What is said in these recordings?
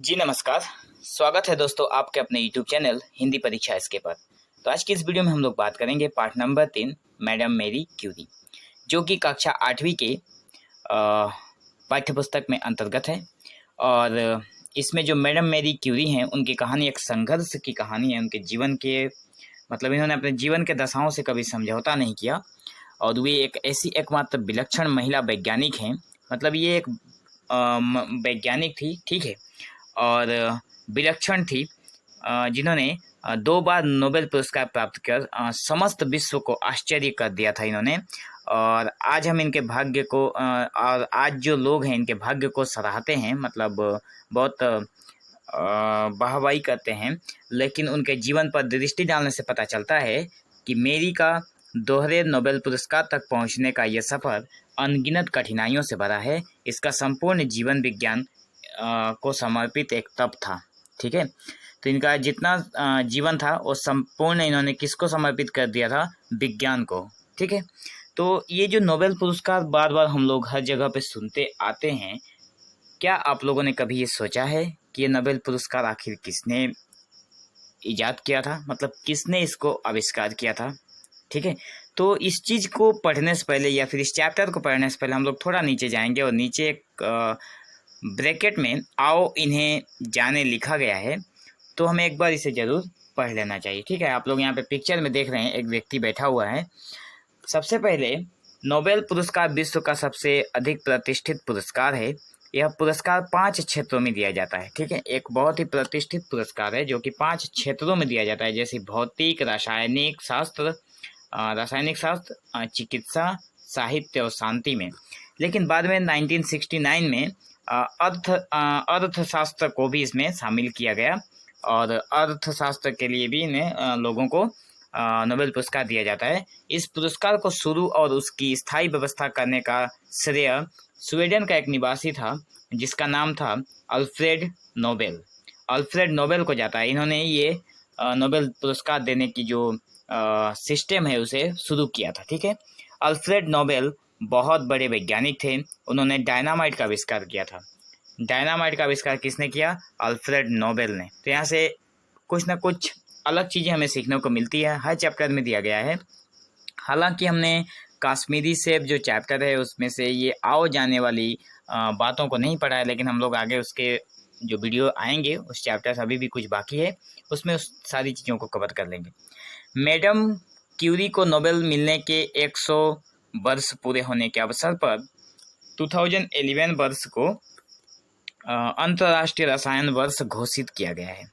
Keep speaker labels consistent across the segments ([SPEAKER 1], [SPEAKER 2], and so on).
[SPEAKER 1] जी नमस्कार। स्वागत है दोस्तों आपके अपने YouTube चैनल हिंदी परीक्षा इसके पर। तो आज की इस वीडियो में हम लोग बात करेंगे पाठ नंबर 3 मैडम मेरी क्यूरी, जो कि कक्षा 8वीं के पाठ्यपुस्तक में अंतर्गत है। और इसमें जो मैडम मेरी क्यूरी हैं उनकी कहानी एक संघर्ष की कहानी है। उनके जीवन के मतलब इन्होंने अपने जीवन के दशाओं से कभी समझौता नहीं किया और वे एक ऐसी एकमात्र विलक्षण महिला वैज्ञानिक हैं। मतलब ये एक वैज्ञानिक थी, ठीक है, और विलक्षण थी, जिन्होंने 2 बार नोबेल पुरस्कार प्राप्त कर समस्त विश्व को आश्चर्य कर दिया था इन्होंने। और आज हम इनके भाग्य को और आज जो लोग हैं इनके भाग्य को सराहते हैं, मतलब बहुत वाहवाही करते हैं। लेकिन उनके जीवन पर दृष्टि डालने से पता चलता है कि मेरी का दोहरे नोबेल पुरस्कार तक पहुंचने का यह सफ़र अनगिनत कठिनाइयों से भरा है। इसका संपूर्ण जीवन विज्ञान को समर्पित एक तप था, ठीक है। तो इनका जितना जीवन था वो संपूर्ण इन्होंने किसको समर्पित कर दिया था? विज्ञान को, ठीक है। तो ये जो नोबेल पुरस्कार बार बार हम लोग हर जगह पे सुनते आते हैं, क्या आप लोगों ने कभी ये सोचा है कि ये नोबेल पुरस्कार आखिर किसने इजाद किया था? मतलब किसने इसको आविष्कार किया था, ठीक है। तो इस चीज़ को पढ़ने से पहले या फिर इस चैप्टर को पढ़ने से पहले हम लोग थोड़ा नीचे जाएंगे और नीचे एक ब्रैकेट में आओ इन्हें जाने लिखा गया है, तो हमें एक बार इसे ज़रूर पढ़ लेना चाहिए, ठीक है। आप लोग यहाँ पे पिक्चर में देख रहे हैं, एक व्यक्ति बैठा हुआ है। सबसे पहले नोबेल पुरस्कार विश्व का सबसे अधिक प्रतिष्ठित पुरस्कार है। यह पुरस्कार 5 क्षेत्रों में दिया जाता है, ठीक है। एक बहुत ही प्रतिष्ठित पुरस्कार है जो कि 5 क्षेत्रों में दिया जाता है, जैसे भौतिक, रासायनिक शास्त्र, चिकित्सा, साहित्य और शांति में। लेकिन बाद में 1969 में अर्थशास्त्र को भी इसमें शामिल किया गया और अर्थशास्त्र के लिए भी इन्हें लोगों को नोबेल पुरस्कार दिया जाता है। इस पुरस्कार को शुरू और उसकी स्थायी व्यवस्था करने का श्रेय स्वीडन का एक निवासी था जिसका नाम था अल्फ्रेड नोबेल। अल्फ्रेड नोबेल को जाता है। इन्होंने ये नोबेल पुरस्कार देने की जो सिस्टम है उसे शुरू किया था, ठीक है। अल्फ्रेड नोबेल बहुत बड़े वैज्ञानिक थे। उन्होंने डायनामाइट का आविष्कार किया था। डायनामाइट का आविष्कार किसने किया? अल्फ्रेड नोबेल ने। तो यहाँ से कुछ ना कुछ अलग चीज़ें हमें सीखने को मिलती है, हर चैप्टर में दिया गया है। हालांकि हमने कश्मीरी सेब जो चैप्टर है उसमें से ये आओ जाने वाली बातों को नहीं पढ़ा है, लेकिन हम लोग आगे उसके जो वीडियो आएंगे उस चैप्टर से अभी भी कुछ बाकी है, उसमें उस सारी चीज़ों को कवर कर लेंगे। मैडम क्यूरी को नोबेल मिलने के 100 वर्ष पूरे होने के अवसर पर 2011 वर्ष को अंतर्राष्ट्रीय रसायन वर्ष घोषित किया गया है,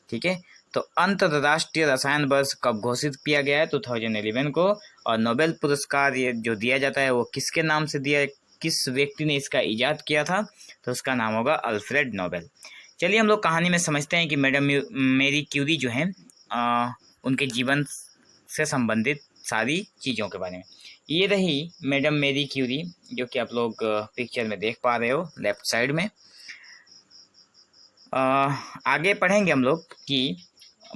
[SPEAKER 1] ठीक है। तो अंतर्राष्ट्रीय रसायन वर्ष कब घोषित किया गया है? 2011 को। और नोबेल पुरस्कार ये जो दिया जाता है वो किसके नाम से दिया, किस व्यक्ति ने इसका इजाद किया था? तो उसका नाम होगा अल्फ्रेड नोबेल। चलिए हम लोग कहानी में समझते हैं कि मैडम मेरी क्यूरी जो हैं उनके जीवन से संबंधित सारी चीज़ों के बारे में। ये रही मैडम मेरी क्यूरी, जो कि आप लोग पिक्चर में देख पा रहे हो लेफ्ट साइड में। आगे पढ़ेंगे हम लोग कि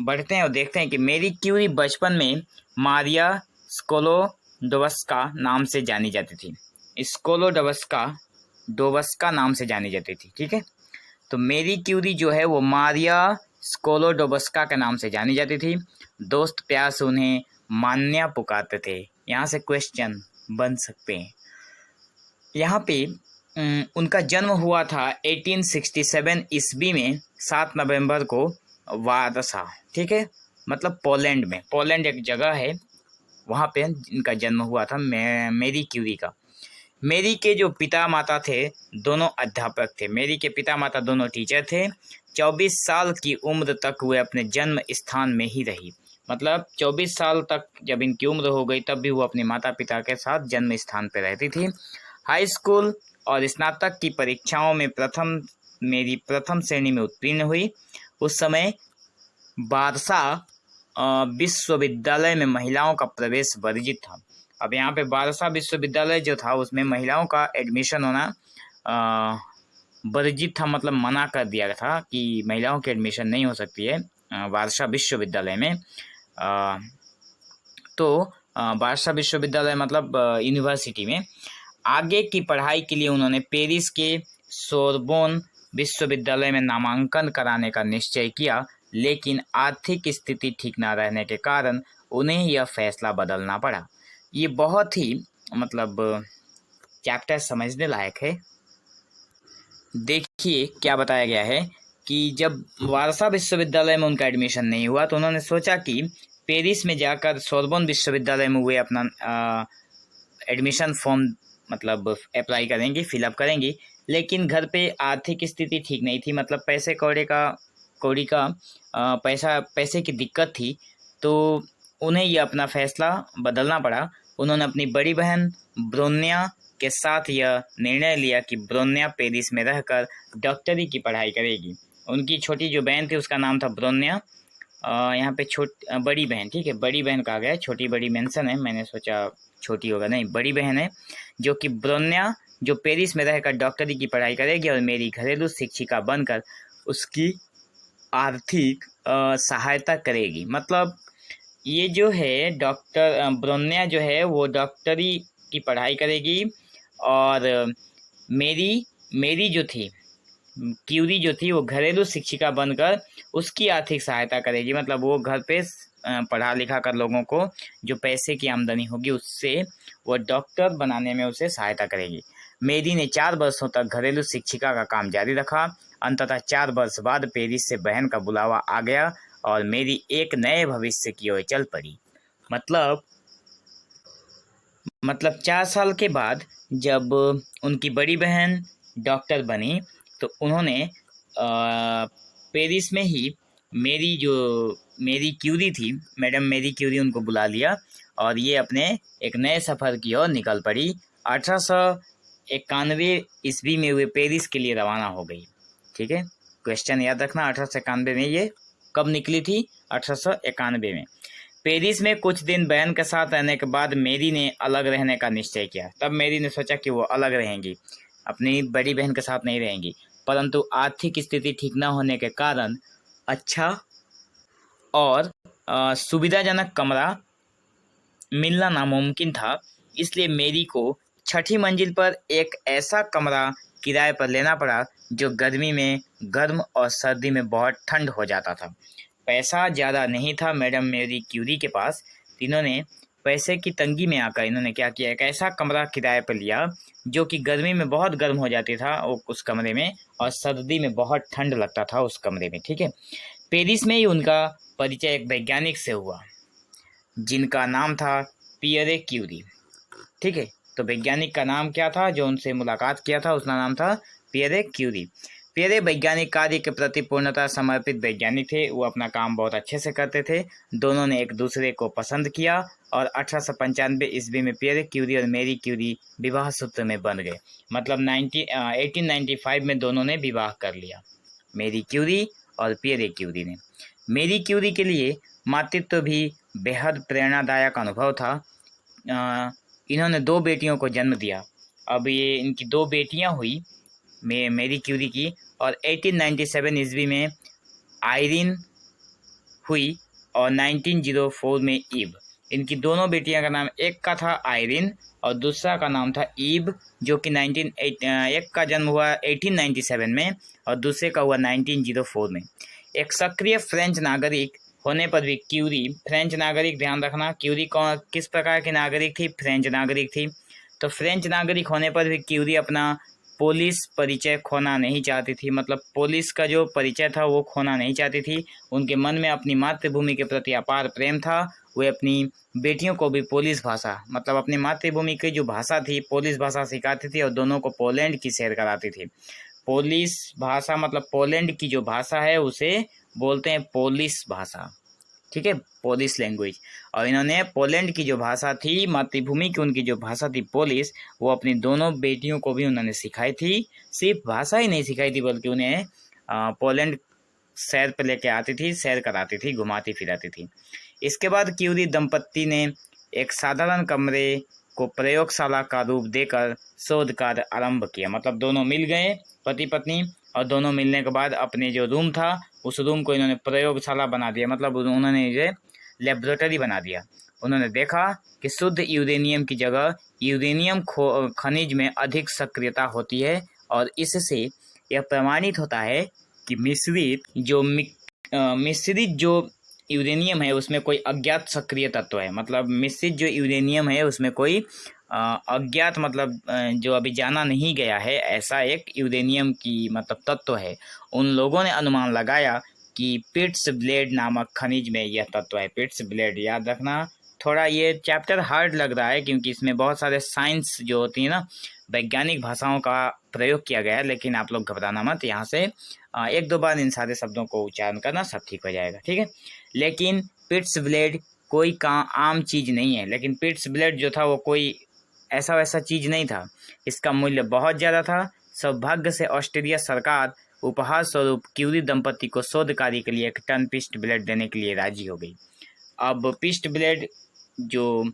[SPEAKER 1] बढ़ते हैं और देखते हैं कि मेरी क्यूरी बचपन में मारिया स्कोलोडोवस्का नाम से जानी जाती थी। स्कोलोडोवस्का नाम से जानी जाती थी, ठीक है। तो मेरी क्यूरी जो है वो मारिया स्कोलोडोवस्का के नाम से जानी जाती थी। दोस्त प्यार से उन्हें मान्या पुकारते थे। यहाँ से क्वेश्चन बन सकते हैं। यहाँ पे उनका जन्म हुआ था 1867 ईस्वी में 7 नवंबर को वारसा, ठीक है, मतलब पोलैंड में। पोलैंड एक जगह है, वहाँ पे इनका जन्म हुआ था मेरी क्यूरी का। मेरी के जो पिता माता थे दोनों अध्यापक थे। मेरी के पिता माता दोनों टीचर थे। 24 साल की उम्र तक वे अपने जन्म स्थान में ही रही। मतलब 24 साल तक जब इनकी उम्र हो गई तब भी वो अपने माता पिता के साथ जन्म स्थान पर रहती थी। हाई स्कूल और स्नातक की परीक्षाओं में मेरी प्रथम श्रेणी में उत्तीर्ण हुई। उस समय वारसा विश्वविद्यालय में महिलाओं का प्रवेश वर्जित था। अब यहाँ पे वारसा विश्वविद्यालय जो था उसमें महिलाओं का एडमिशन होना वर्जित था, मतलब मना कर दिया गया था कि महिलाओं की एडमिशन नहीं हो सकती है वारसा विश्वविद्यालय में। तो वारसा विश्वविद्यालय मतलब यूनिवर्सिटी में। आगे की पढ़ाई के लिए उन्होंने पेरिस के सोरबोन विश्वविद्यालय में नामांकन कराने का निश्चय किया, लेकिन आर्थिक स्थिति ठीक न रहने के कारण उन्हें यह फैसला बदलना पड़ा। ये बहुत ही मतलब चैप्टर समझने लायक है। देखिए क्या बताया गया है कि जब वारसा विश्वविद्यालय में उनका एडमिशन नहीं हुआ तो उन्होंने सोचा कि पेरिस में जाकर सोरबोन विश्वविद्यालय में वे अपना एडमिशन फॉर्म मतलब अप्लाई करेंगी, फिलअप करेंगी। लेकिन घर पे आर्थिक स्थिति ठीक नहीं थी, मतलब कौड़ी का पैसे की दिक्कत थी, तो उन्हें यह अपना फैसला बदलना पड़ा। उन्होंने अपनी बड़ी बहन ब्रोन्या के साथ यह निर्णय लिया कि ब्रोन्या पेरिस में रहकर डॉक्टरी की पढ़ाई करेगी। उनकी छोटी जो बहन थी उसका नाम था ब्रोन्या। यहाँ पे बड़ी बहन, ठीक है, बड़ी बहन कहा गया है, छोटी बड़ी मेंशन है, मैंने सोचा छोटी होगा, नहीं, बड़ी बहन है, जो कि ब्रोन्या जो पेरिस में रहकर डॉक्टरी की पढ़ाई करेगी और मेरी घरेलू शिक्षिका बनकर उसकी आर्थिक सहायता करेगी। मतलब ये जो है डॉक्टर ब्रोन्या जो है वो डॉक्टरी की पढ़ाई करेगी और मेरी जो थी क्यूरी जो थी वो घरेलू शिक्षिका बनकर उसकी आर्थिक सहायता करेगी। मतलब वो घर पे पढ़ा लिखा कर लोगों को जो पैसे की आमदनी होगी उससे वो डॉक्टर बनाने में उसे सहायता करेगी। मेरी ने 4 वर्षों तक घरेलू शिक्षिका का काम जारी रखा। अंततः 4 वर्ष बाद पेरिस से बहन का बुलावा आ गया और मेरी एक नए भविष्य की ओर चल पड़ी। मतलब 4 साल के बाद जब उनकी बड़ी बहन डॉक्टर बनी तो उन्होंने पेरिस में ही मेरी क्यूरी थी, मैडम मेरी क्यूरी, उनको बुला लिया और ये अपने एक नए सफ़र की ओर निकल पड़ी। 1891 ईस्वी में वे पेरिस के लिए रवाना हो गई। ठीक है, क्वेश्चन याद रखना, 1891 में ये कब निकली थी? 1891 में। पेरिस में कुछ दिन बहन के साथ रहने के बाद मेरी ने अलग रहने का निश्चय किया। तब मेरी ने सोचा कि वो अलग रहेंगी, अपनी बड़ी बहन के साथ नहीं रहेंगी, परंतु आर्थिक स्थिति ठीक न होने के कारण अच्छा और सुविधाजनक कमरा मिलना नामुमकिन था। इसलिए मेरी को 6ठी मंजिल पर एक ऐसा कमरा किराए पर लेना पड़ा जो गर्मी में गर्म और सर्दी में बहुत ठंड हो जाता था। पैसा ज़्यादा नहीं था मैडम मेरी क्यूरी के पास। इन्होंने पैसे की तंगी में आकर इन्होंने क्या किया, एक ऐसा कमरा किराए पर लिया जो कि गर्मी में बहुत गर्म हो जाती था उस कमरे में, और सर्दी में बहुत ठंड लगता था उस कमरे में। ठीक है, पेरिस में ही उनका परिचय एक वैज्ञानिक से हुआ जिनका नाम था पियरे क्यूरी। ठीक है, तो वैज्ञानिक का नाम क्या था जो उनसे मुलाकात किया था, उसका नाम था पियरे क्यूरी। पियरे वैज्ञानिक कार्य के प्रति पूर्णतः समर्पित वैज्ञानिक थे। वो अपना काम बहुत अच्छे से करते थे। दोनों ने एक दूसरे को पसंद किया और 1895 ईस्वी में पियरे क्यूरी और मेरी क्यूरी विवाह सूत्र में बंध गए। मतलब 1895 में दोनों ने विवाह कर लिया, मेरी क्यूरी और पियरे क्यूरी ने। मेरी क्यूरी के लिए मातृत्व भी बेहद प्रेरणादायक अनुभव था। इन्होंने 2 बेटियों को जन्म दिया। अब ये इनकी 2 बेटियां हुई मेरी क्यूरी की, और 1897 ईस्वी में आयरीन हुई और 1904 में ईव। इनकी दोनों बेटियां का नाम, एक का था आयरीन और दूसरा का नाम था ईव, जो कि एक का जन्म हुआ 1897 में और दूसरे का हुआ 1904 में। एक सक्रिय फ्रेंच नागरिक होने पर भी क्यूरी, फ्रेंच नागरिक, ध्यान रखना, क्यूरी किस प्रकार की नागरिक थी? फ्रेंच नागरिक थी। तो फ्रेंच नागरिक होने पर भी क्यूरी अपना पोलिश परिचय खोना नहीं चाहती थी। मतलब पोलिश का जो परिचय था वो खोना नहीं चाहती थी। उनके मन में अपनी मातृभूमि के प्रति अपार प्रेम था। वे अपनी बेटियों को भी पोलिश भाषा, मतलब अपनी मातृभूमि की जो भाषा थी पोलिश भाषा सिखाती थी और दोनों को पोलैंड की सैर कराती थी। पोलिश भाषा मतलब पोलैंड की जो भाषा है उसे बोलते हैं पोलिश भाषा। ठीक है, पोलिश लैंग्वेज। और इन्होंने पोलैंड की जो भाषा थी, मातृभूमि की उनकी जो भाषा थी पोलिश, वो अपनी दोनों बेटियों को भी उन्होंने सिखाई थी। सिर्फ भाषा ही नहीं सिखाई थी बल्कि उन्हें पोलैंड सैर पर लेके आती थी, सैर कराती थी, घुमाती फिराती थी। इसके बाद क्यूरी दंपत्ति ने एक साधारण कमरे को प्रयोगशाला का रूप देकर शोध कार्य आरंभ किया। मतलब दोनों मिल गए, पति पत्नी, और दोनों मिलने के बाद अपने जो रूम था उस रूम को इन्होंने प्रयोगशाला बना दिया। मतलब उन्होंने ये लेबोरेटरी बना दिया। उन्होंने देखा कि शुद्ध यूरेनियम की जगह यूरेनियम खनिज में अधिक सक्रियता होती है और इससे यह प्रमाणित होता है कि मिश्रित जो यूरेनियम है उसमें कोई अज्ञात सक्रिय तत्व है। मतलब मिश्रित जो यूरेनियम है उसमें कोई अज्ञात मतलब जो अभी जाना नहीं गया है ऐसा एक यूरेनियम की मतलब तत्व है। उन लोगों ने अनुमान लगाया कि पिट्स ब्लेड नामक खनिज में यह तत्व है। पिट्स ब्लेड याद रखना। थोड़ा ये चैप्टर हार्ड लग रहा है क्योंकि इसमें बहुत सारे साइंस जो होती है ना, वैज्ञानिक भाषाओं का प्रयोग किया गया है, लेकिन आप लोग घबराना मत। यहाँ से एक दो बार इन सारे शब्दों को उच्चारण करना, सब ठीक हो जाएगा, ठीक है। लेकिन पिट्स ब्लेड कोई आम चीज़ नहीं है। लेकिन पिट्स ब्लेड जो था वो कोई ऐसा वैसा चीज़ नहीं था। इसका मूल्य बहुत ज़्यादा था। सौभाग्य से ऑस्ट्रेलिया सरकार उपहार स्वरूप क्यूरी दंपति को शोध कार्य के लिए 1 टन पिस्ट ब्लेड देने के लिए राजी हो गई। अब पिस्ट ब्लेड जो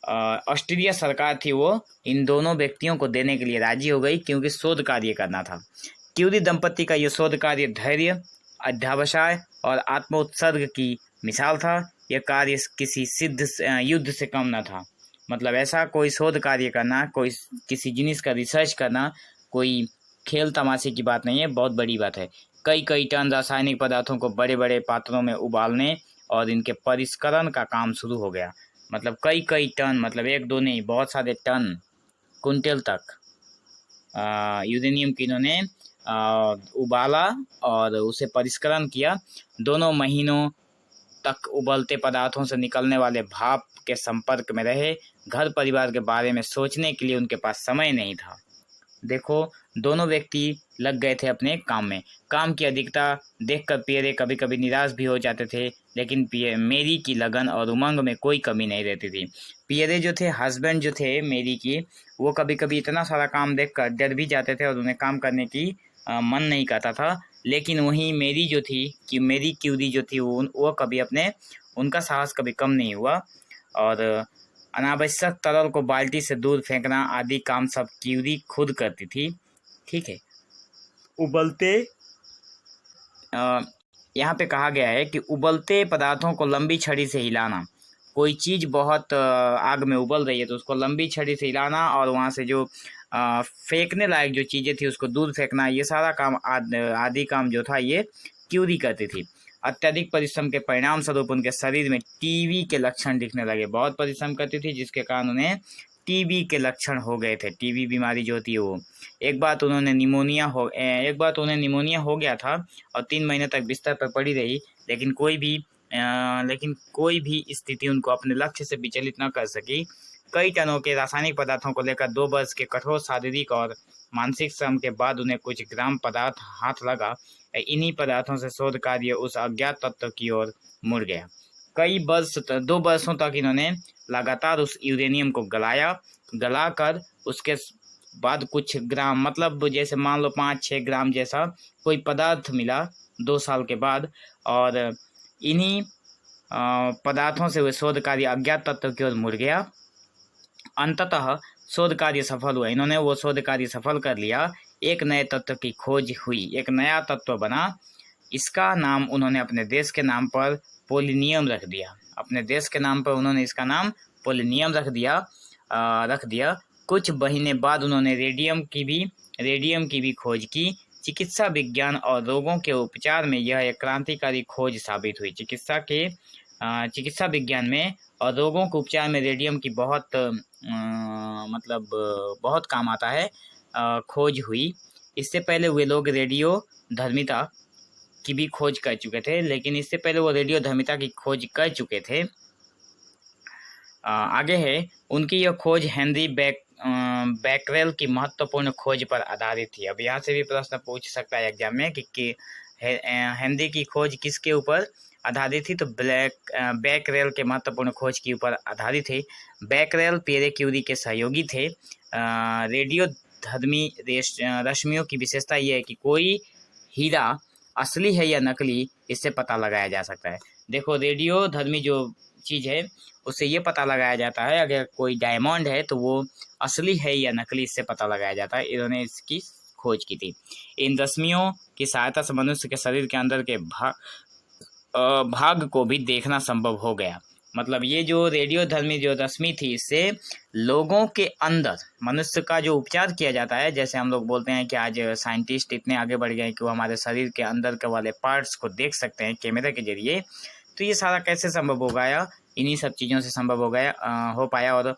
[SPEAKER 1] ऑस्ट्रेलिया सरकार थी वो इन दोनों व्यक्तियों को देने के लिए राजी हो गई क्योंकि शोध कार्य करना था। क्यूरी दंपति का यह शोध कार्य धैर्य, अध्यावसाय और आत्मोत्सर्ग की मिसाल था। यह कार्य किसी सिद्ध युद्ध से कम न था। मतलब ऐसा कोई शोध कार्य करना, कोई किसी जिनिस का रिसर्च करना कोई खेल तमाशे की बात नहीं है, बहुत बड़ी बात है। कई टन रासायनिक पदार्थों को बड़े बड़े पात्रों में उबालने और इनके परिष्करण का काम शुरू हो गया। मतलब कई टन, मतलब एक दो नहीं, बहुत सारे टन, कुंटल तक यूरेनियम की इन्होंने उबाला और उसे परिष्करण किया। दोनों महीनों तक उबलते पदार्थों से निकलने वाले भाप के संपर्क में रहे। घर परिवार के बारे में सोचने के लिए उनके पास समय नहीं था। देखो, दोनों व्यक्ति लग गए थे अपने काम में। काम की अधिकता देखकर पियरे कभी कभी निराश भी हो जाते थे, लेकिन मेरी की लगन और उमंग में कोई कमी नहीं रहती थी। पियरे जो थे, हस्बैंड जो थे मेरी की, वो कभी कभी इतना सारा काम देखकर डर भी जाते थे और उन्हें काम करने की मन नहीं करता था। लेकिन वहीं मेरी जो थी कि मेरी क्यूरी जो थी वो कभी उनका साहस कभी कम नहीं हुआ और अनावश्यक तरल को बाल्टी से दूर फेंकना आदि काम सब क्यूरी खुद करती थी, ठीक है। उबलते यहाँ पे कहा गया है कि उबलते पदार्थों को लंबी छड़ी से हिलाना। कोई चीज़ बहुत आग में उबल रही है तो उसको लंबी छड़ी से हिलाना और वहाँ से जो फेंकने लायक जो चीज़ें थी उसको दूर फेंकना, ये सारा काम आदि काम जो था ये क्यूरी करती थी। अत्यधिक परिश्रम के परिणाम स्वरूप उनके शरीर में टीबी के लक्षण दिखने लगे। बहुत परिश्रम करती थी जिसके कारण उन्हें टीबी के लक्षण हो गए थे। टीबी बीमारी जो होती है वो। एक बार तो उन्हें निमोनिया हो गया था और 3 महीने तक बिस्तर पर पड़ी रही, लेकिन कोई भी स्थिति उनको अपने लक्ष्य से विचलित न कर सकी। कई टनों के रासायनिक पदार्थों को लेकर 2 वर्ष के कठोर शारीरिक और मानसिक श्रम के बाद उन्हें कुछ ग्राम पदार्थ हाथ लगा। इन्हीं पदार्थों से शोध कार्य उस अज्ञात तत्व की ओर मुड़ गया। 2 वर्षों तक इन्होंने लगातार उस यूरेनियम को गलाकर उसके बाद कुछ ग्राम, मतलब जैसे मान लो 5-6 ग्राम जैसा कोई पदार्थ मिला 2 साल के बाद, और इन्हीं पदार्थों से वह शोध कार्य अज्ञात तत्व की ओर मुड़ गया। अंततः शोध कार्य सफल हुआ। इन्होंने वो शोध कार्य सफल कर लिया। एक नए तत्व की खोज हुई, एक नया तत्व बना। इसका नाम उन्होंने अपने देश के नाम पर पोलिनियम रख दिया। अपने देश के नाम पर उन्होंने इसका नाम पोलिनियम रख दिया। कुछ महीने बाद उन्होंने रेडियम की भी खोज की। चिकित्सा विज्ञान और रोगों के उपचार में यह एक क्रांतिकारी खोज साबित हुई। चिकित्सा विज्ञान में और रोगों के उपचार में रेडियम की बहुत काम आता है खोज हुई। इससे पहले वे लोग रेडियो धर्मिता की भी खोज कर चुके थे, लेकिन इससे पहले वो रेडियो धर्मिता की खोज कर चुके थे। आगे है, उनकी यह खोज हेनरी बैकरेल की महत्वपूर्ण खोज पर आधारित थी। अब यहाँ से भी प्रश्न पूछ सकता है एग्जाम में कि हेनरी की खोज किसके ऊपर आधारित थी, तो बैकरेल के महत्वपूर्ण खोज के ऊपर आधारित थे। बैकरेल पियरे क्यूरी के सहयोगी थे। रेडियो धर्मी रश्मियों की विशेषता यह है कि कोई हीरा असली है या नकली, इससे पता लगाया जा सकता है। देखो, रेडियो धर्मी जो चीज़ है उससे ये पता लगाया जाता है, अगर कोई डायमंड है तो वो असली है या नकली, इससे पता लगाया जाता है। इन्होंने इसकी खोज की थी। इन रश्मियों की सहायता से मनुष्य के शरीर के अंदर के भाग को भी देखना संभव हो गया। मतलब ये जो रेडियोधर्मी जो रश्मि थी, इससे लोगों के अंदर मनुष्य का जो उपचार किया जाता है, जैसे हम लोग बोलते हैं कि आज साइंटिस्ट इतने आगे बढ़ गए हैं कि वो हमारे शरीर के अंदर के वाले पार्ट्स को देख सकते हैं कैमरा के जरिए। तो ये सारा कैसे संभव हो गया? इन्हीं सब चीज़ों से संभव हो पाया, और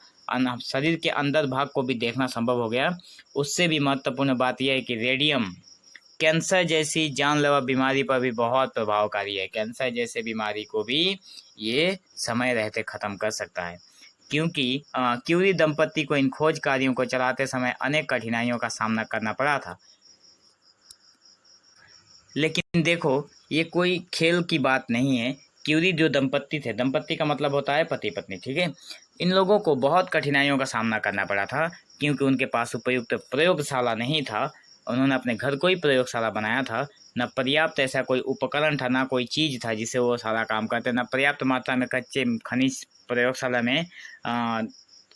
[SPEAKER 1] शरीर के अंदर भाग को भी देखना संभव हो गया। उससे भी महत्वपूर्ण बात यह है कि रेडियम कैंसर जैसी जानलेवा बीमारी पर भी बहुत प्रभावकारी है। कैंसर जैसे बीमारी को भी ये समय रहते ख़त्म कर सकता है, क्योंकि क्यूरी दंपति को इन खोज कार्यों को चलाते समय अनेक कठिनाइयों का सामना करना पड़ा था। लेकिन देखो, ये कोई खेल की बात नहीं है। क्यूरी जो दंपति थे, दंपति का मतलब होता है पति पत्नी, ठीक है। इन लोगों को बहुत कठिनाइयों का सामना करना पड़ा था, क्योंकि उनके पास उपयुक्त प्रयोगशाला नहीं था। उन्होंने अपने घर को ही प्रयोगशाला बनाया था। न पर्याप्त ऐसा कोई उपकरण था, ना कोई चीज़ था जिससे वो सारा काम करते, न पर्याप्त मात्रा में कच्चे खनिज प्रयोगशाला में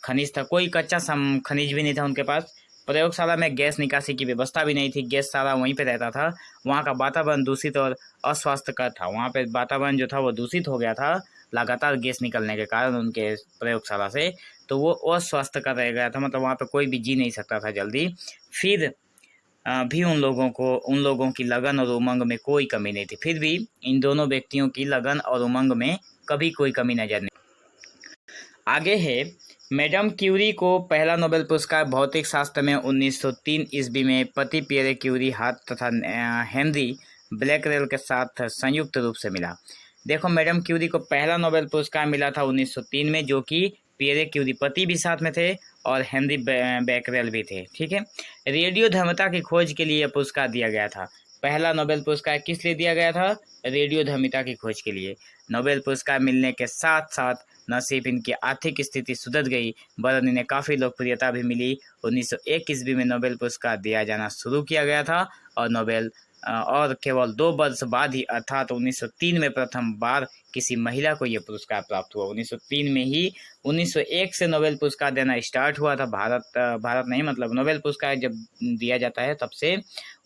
[SPEAKER 1] खनिज था। कोई कच्चा खनिज भी नहीं था उनके पास। प्रयोगशाला में गैस निकासी की व्यवस्था भी नहीं थी। गैस सारा वहीं पे रहता था। वहाँ का वातावरण दूषित और अस्वास्थ्यकर था। वहाँ पे वातावरण जो था वो दूषित हो गया था लगातार गैस निकलने के कारण उनके प्रयोगशाला से। तो वो अस्वास्थ्यकर रह गया था, मतलब वहाँ पे कोई भी जी नहीं सकता था जल्दी। फिर भी उन लोगों की लगन और उमंग में कोई कमी नहीं थी। फिर भी इन दोनों व्यक्तियों की लगन और उमंग में कभी कोई कमी नजर नहीं। आगे है, मैडम क्यूरी को पहला नोबेल पुरस्कार भौतिक शास्त्र में 1903 ईस्वी में पति पियरे क्यूरी हार्ट तथा हेनरी ब्लैकरेल के साथ संयुक्त रूप से मिला। देखो, मैडम क्यूरी को पहला नोबेल पुरस्कार मिला था 1903 में, जो कि पियरे क्यूरी पति भी साथ में थे और हेनरी बैकरेल भी थे, ठीक है। रेडियोधर्मिता की खोज के लिए यह पुरस्कार दिया गया था। पहला नोबेल पुरस्कार किस लिए दिया गया था? रेडियोधर्मिता की खोज के लिए। नोबेल पुरस्कार मिलने के साथ साथ न सिर्फ इनकी आर्थिक स्थिति सुधर गई, वरन इन्हें काफ़ी लोकप्रियता भी मिली। 1901 ईस्वी में नोबेल पुरस्कार दिया जाना शुरू किया गया था, और केवल 2 वर्ष बाद ही अर्थात 1903 में प्रथम बार किसी महिला को यह पुरस्कार प्राप्त हुआ। 1903 में ही 1901 से नोबेल पुरस्कार देना स्टार्ट हुआ था। भारत नहीं, मतलब नोबेल पुरस्कार जब दिया जाता है तब से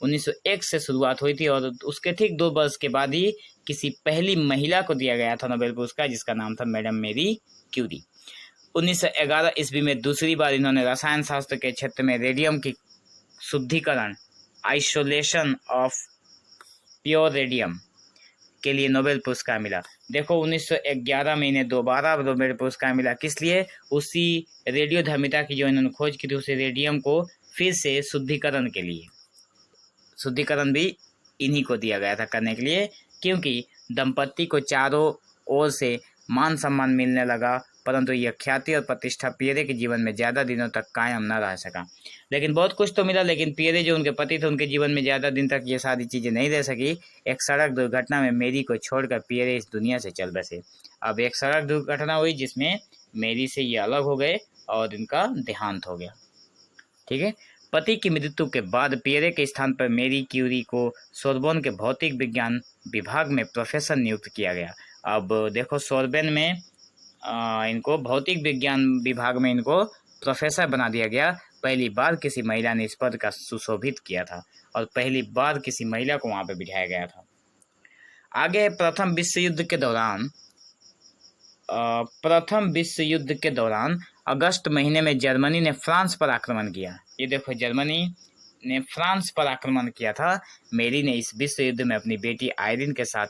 [SPEAKER 1] 1901 से शुरुआत हुई थी, और उसके ठीक 2 वर्ष के बाद ही किसी पहली महिला को दिया गया था नोबेल पुरस्कार, जिसका नाम था मैडम मेरी क्यूरी। 1911 ईस्वी में दूसरी बार इन्होंने रसायन शास्त्र के क्षेत्र में रेडियम की शुद्धिकरण, आइसोलेशन ऑफ प्योर रेडियम के लिए नोबेल पुरस्कार मिला। देखो, 1911 में इन्हें दोबारा नोबेल पुरस्कार मिला। किस लिए? उसी रेडियोधर्मिता की जो इन्होंने खोज की थी, उसे रेडियम को फिर से शुद्धिकरण के लिए। शुद्धिकरण भी इन्हीं को दिया गया था करने के लिए, क्योंकि दंपति को चारों ओर से मान सम्मान मिलने लगा, परंतु यह ख्याति और प्रतिष्ठा पियरे के जीवन में ज़्यादा दिनों तक कायम न रह सका। लेकिन बहुत कुछ तो मिला, लेकिन पियरे जो उनके पति थे, उनके जीवन में ज़्यादा दिन तक ये सारी चीज़ें नहीं रह सकी। एक सड़क दुर्घटना में मेरी को छोड़कर पियरे इस दुनिया से चल बसे। अब एक सड़क दुर्घटना हुई जिसमें मेरी से ये अलग हो गए और इनका देहांत हो गया, ठीक है। पति की मृत्यु के बाद पियरे के स्थान पर मेरी क्यूरी को सोरबोन के भौतिक विज्ञान विभाग में प्रोफेसर नियुक्त किया गया। अब देखो, सोरबोन में इनको भौतिक विज्ञान विभाग में इनको प्रोफेसर बना दिया गया। पहली बार किसी महिला ने इस पद का सुशोभित किया था, और पहली बार किसी महिला को वहाँ पे बिठाया गया था। आगे, प्रथम विश्व युद्ध के दौरान अगस्त महीने में जर्मनी ने फ्रांस पर आक्रमण किया। ये देखो, जर्मनी ने फ्रांस पर आक्रमण किया था। मेरी ने इस विश्व युद्ध में अपनी बेटी आयरिन के साथ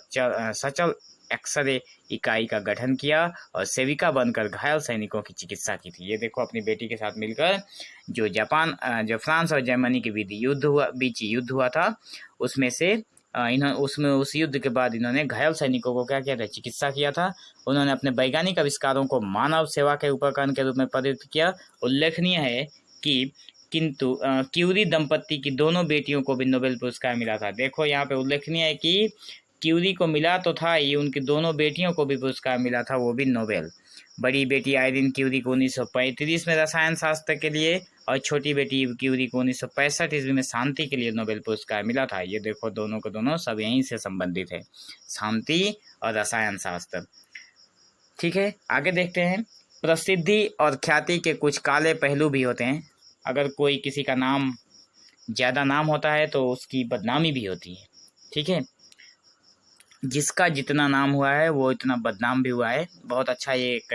[SPEAKER 1] सचल एक्सरे इकाई का गठन किया और सेविका बनकर घायल सैनिकों की चिकित्सा की थी। ये देखो, अपनी बेटी के साथ मिलकर जो फ्रांस और जर्मनी के बीच युद्ध हुआ था, उसमें से उस युद्ध के बाद इन्होंने घायल सैनिकों को क्या किया था? चिकित्सा किया था। उन्होंने अपने वैज्ञानिक आविष्कारों को मानव सेवा के उपकरण के रूप में प्रयुक्त किया। उल्लेखनीय है कि किंतु क्यूरी दंपति की दोनों बेटियों को भी नोबेल पुरस्कार मिला था। देखो, यहाँ पे उल्लेखनीय है कि क्यूरी को मिला तो था ही, उनकी दोनों बेटियों को भी पुरस्कार मिला था, वो भी नोबेल। बड़ी बेटी आयरिन क्यूरी को 1935 में रसायन शास्त्र के लिए, और छोटी बेटी क्यूरी को 1965 ईस्वी में शांति के लिए नोबेल पुरस्कार मिला था। ये देखो, दोनों को दोनों सब यहीं से संबंधित है, शांति और रसायन शास्त्र, ठीक है। आगे देखते हैं, प्रसिद्धि और ख्याति के कुछ काले पहलू भी होते हैं। अगर कोई किसी का नाम ज़्यादा नाम होता है तो उसकी बदनामी भी होती है, ठीक है। जिसका जितना नाम हुआ है वो इतना बदनाम भी हुआ है। बहुत अच्छा ये एक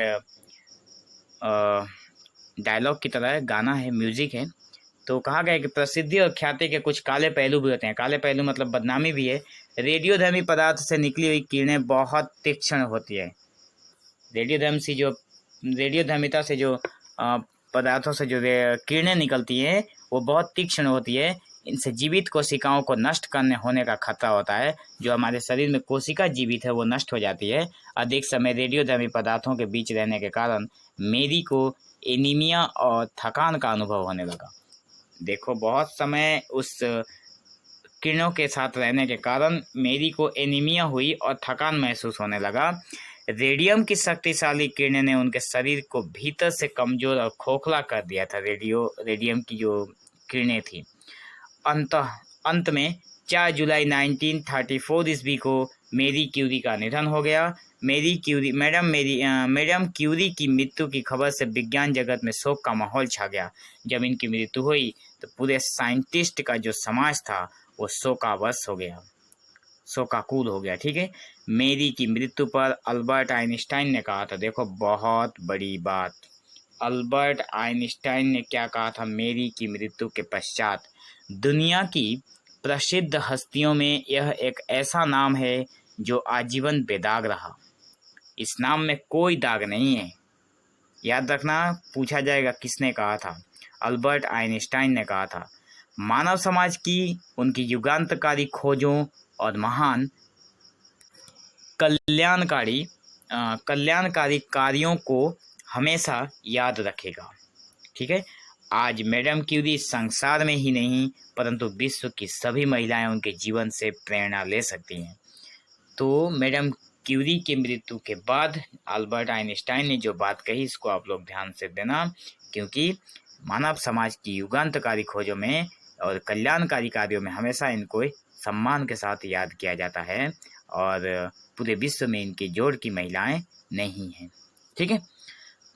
[SPEAKER 1] डायलॉग की तरह है, गाना है, म्यूजिक है। तो कहा गया है कि प्रसिद्धि और ख्याति के कुछ काले पहलू भी होते हैं। काले पहलू मतलब बदनामी भी है। रेडियोधर्मी पदार्थ से निकली हुई किरणें बहुत तीक्ष्ण होती है। रेडियोधर्मिता से जो पदार्थों से जो किरणें निकलती हैं वो बहुत तीक्ष्ण होती है। इनसे जीवित कोशिकाओं को नष्ट करने होने का खतरा होता है। जो हमारे शरीर में कोशिका जीवित है वो नष्ट हो जाती है। अधिक समय रेडियोधर्मी पदार्थों के बीच रहने के कारण मेरी को एनीमिया और थकान का अनुभव होने लगा। देखो, बहुत समय उस किरणों के साथ रहने के कारण मेरी को एनीमिया हुई और थकान महसूस होने लगा। रेडियम की शक्तिशाली किरणें ने उनके शरीर को भीतर से कमजोर और खोखला कर दिया था। रेडियम की जो किरणें थी। अंत में 4 जुलाई 1934 ईस्वी को मेरी क्यूरी का निधन हो गया। मैडम क्यूरी की मृत्यु की खबर से विज्ञान जगत में शोक का माहौल छा गया। जब इनकी मृत्यु हुई तो पूरे साइंटिस्ट का जो समाज था वो शोकाकुल हो गया। ठीक है। मेरी की मृत्यु पर अल्बर्ट आइंस्टाइन ने कहा था, देखो बहुत बड़ी बात, अल्बर्ट आइंस्टाइन ने क्या कहा था मेरी की मृत्यु के पश्चात, दुनिया की प्रसिद्ध हस्तियों में यह एक ऐसा नाम है जो आजीवन बेदाग रहा। इस नाम में कोई दाग नहीं है। याद रखना, पूछा जाएगा किसने कहा था। अल्बर्ट आइंस्टाइन ने कहा था। मानव समाज की उनकी युगांतकारी खोजों और महान कल्याणकारी कार्यों को हमेशा याद रखेगा। ठीक है। आज मैडम क्यूरी संसार में ही नहीं परंतु विश्व की सभी महिलाएं उनके जीवन से प्रेरणा ले सकती हैं। तो मैडम क्यूरी की मृत्यु के बाद अल्बर्ट आइंस्टाइन ने जो बात कही इसको आप लोग ध्यान से देना, क्योंकि मानव समाज की युगांतकारी खोजों में और कल्याणकारी कार्यों में हमेशा इनको सम्मान के साथ याद किया जाता है और पूरे विश्व में इनके जोड़ की महिलाएं नहीं हैं। ठीक है।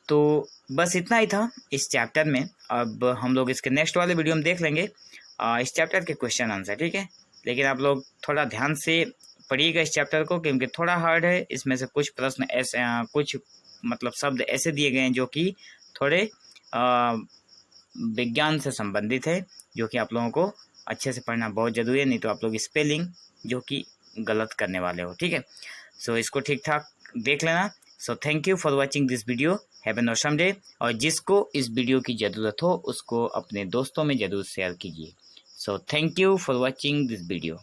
[SPEAKER 1] तो बस इतना ही था इस चैप्टर में। अब हम लोग इसके नेक्स्ट वाले वीडियो में देख लेंगे इस चैप्टर के क्वेश्चन आंसर। ठीक है। लेकिन आप लोग थोड़ा ध्यान से पढ़िएगा इस चैप्टर को, क्योंकि थोड़ा हार्ड है। इसमें से कुछ प्रश्न ऐसे कुछ मतलब शब्द ऐसे दिए गए हैं जो कि थोड़े विज्ञान से संबंधित है, जो कि आप लोगों को अच्छे से पढ़ना बहुत ज़रूरी है, नहीं तो आप लोग स्पेलिंग जो कि गलत करने वाले हो। ठीक है। सो इसको ठीक ठाक देख लेना। So thank you for watching this video. Have an awesome day. और जिसको इस वीडियो की ज़रूरत हो उसको अपने दोस्तों में ज़रूर शेयर कीजिए। So thank you for watching this video.